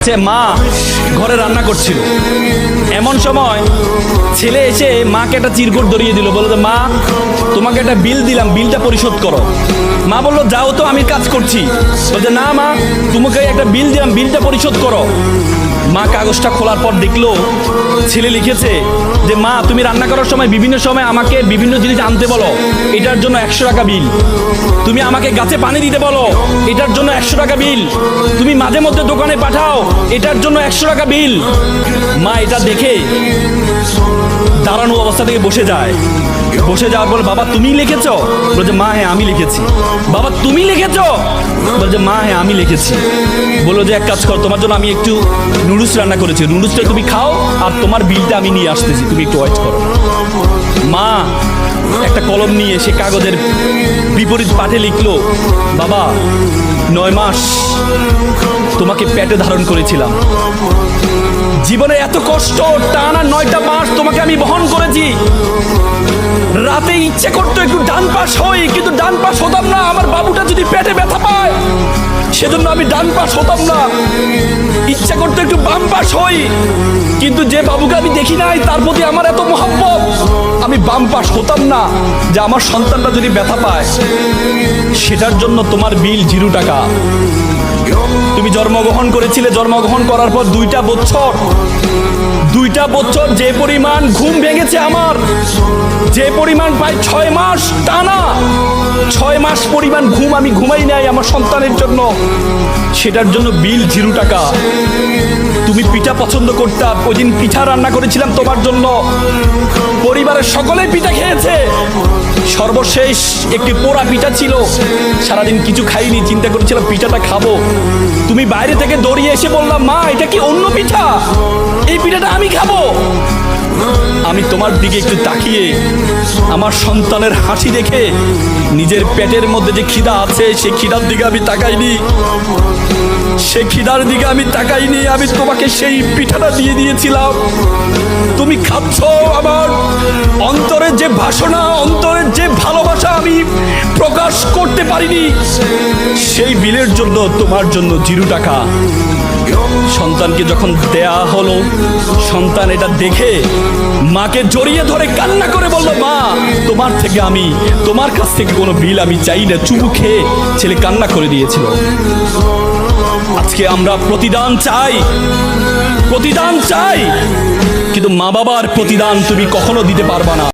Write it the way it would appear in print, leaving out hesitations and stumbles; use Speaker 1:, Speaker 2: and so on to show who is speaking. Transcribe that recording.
Speaker 1: মা ঘরে রান্না করছিল, এমন সময় ছেলে এসে মাকে একটা চিরকুট ধরিয়ে দিল, বললো মা তোমাকে একটা বিল দিলাম, বিলটা পরিশোধ করো। মা বললো যাও তো, আমি কাজ করছি। বলছে না মা, তোমাকে একটা বিল দিলাম, বিলটা পরিশোধ করো। মা কাগজটা খোলার পর দেখলো ছেলে লিখেছে যে মা তুমি রান্না করার সময় বিভিন্ন সময় আমাকে বিভিন্ন জিনিস আনতে বলো, এটার জন্য 100 টাকা বিল। তুমি আমাকে গাছে পানি দিতে বলো, এটার জন্য 100 টাকা বিল। তুমি মাঝে মধ্যে দোকানে পাঠাও, এটার জন্য 100 টাকা বিল। মা এটা দেখে দাঁড়ানো অবস্থা থেকে বসে যায়। বসে যাওয়ার পর বাবা তুমি লিখেছো? বলছে মা হ্যাঁ আমি লিখেছি। বাবা তুমি লিখেছো? বলছে মা হ্যাঁ আমি লিখেছি। বললো যে এক কাজ কর, তোমার জন্য আমি একটু নুডলস রান্না করেছি, নুডলসটা তুমি খাও আর তোমার বিলটা আমি নিয়ে আসতেছি, তুমি একটু ওয়েট করো। মা একটা কলম নিয়ে সে কাগজের বিপরীত পাঠে লিখলো, বাবা 9 মাস তোমাকে পেটে ধারণ করেছিলাম, জীবনে এত কষ্ট টানা 9টা মাস তোমাকে আমি বহন করেছি। রাতে ইচ্ছে করতো একটু ডান পাশ হই, কিন্তু ডান পাশ হতাম না। আমার বাবুটা যদি পেটে ব্যথা পায় সেজন্য আমি ডান পাশ হতাম না। ইচ্ছা করতো একটু বাম পাশ হই, কিন্তু যে বাবুকে আমি দেখি নাই তার প্রতি আমার এত মহব্বত, আমি বাম পাশ হতাম না যে আমার সন্তানটা যদি ব্যথা পায়। সেটার জন্য তোমার বিল 0 টাকা। তুমি জন্মগ্রহণ করেছিলে, জন্মগ্রহণ করার পর 2টা বছর যে পরিমাণ ঘুম ভেঙেছে আমার, যে পরিমাণ প্রায় 6 মাস টানা 6 মাস পরিমাণ ঘুম আমি ঘুমাই নাই আমার সন্তানের জন্য, সেটার জন্য বিল 0 টাকা। তুমি পিঠা পছন্দ করতে, ওই দিন পিঠা রান্না করেছিলাম তোমার জন্য, পরিবারের সকলেই পিঠা খেয়েছে। সর্বশেষ একটি পোড়া পিঠা ছিল, সারাদিন কিছু খাইনি, চিন্তা করেছিলাম পিঠাটা খাবো। তুমি বাইরে থেকে দৌড়িয়ে এসে বললাম মা এটা কি অন্য পিঠা, এই পিঠাটা আমি খাবো। আমি তোমার দিকে একটু তাকিয়ে আমার সন্তানের হাসি দেখে নিজের পেটের মধ্যে যে খিদা আছে সেই খিদার দিকে আমি তাকাইনি, সেই খিদার দিকে আমি তাকাইনি। আমি তোমাকে সেই পিঠাটা দিয়ে দিয়েছিলাম, তুমি খাচ্ছ। আমার অন্তরের যে বাসনা, অন্তরের যে ভালোবাসা আমি প্রকাশ করতে পারিনি, সেই বিলের জন্য তোমার জন্য 0 টাকা। সন্তানকে যখন দেয়া হলো, সন্তান এটা দেখে মাকে জড়িয়ে ধরে কান্না করে বললো মা তোমার কাছ থেকে কোনো বিল আমি চাই না। চুমু খেয়ে ছেলে কান্না করে দিয়েছিল। আজকে আমরা প্রতিদান চাই, কিন্তু মা বাবার প্রতিদান তুমি কখনো দিতে পারবা না।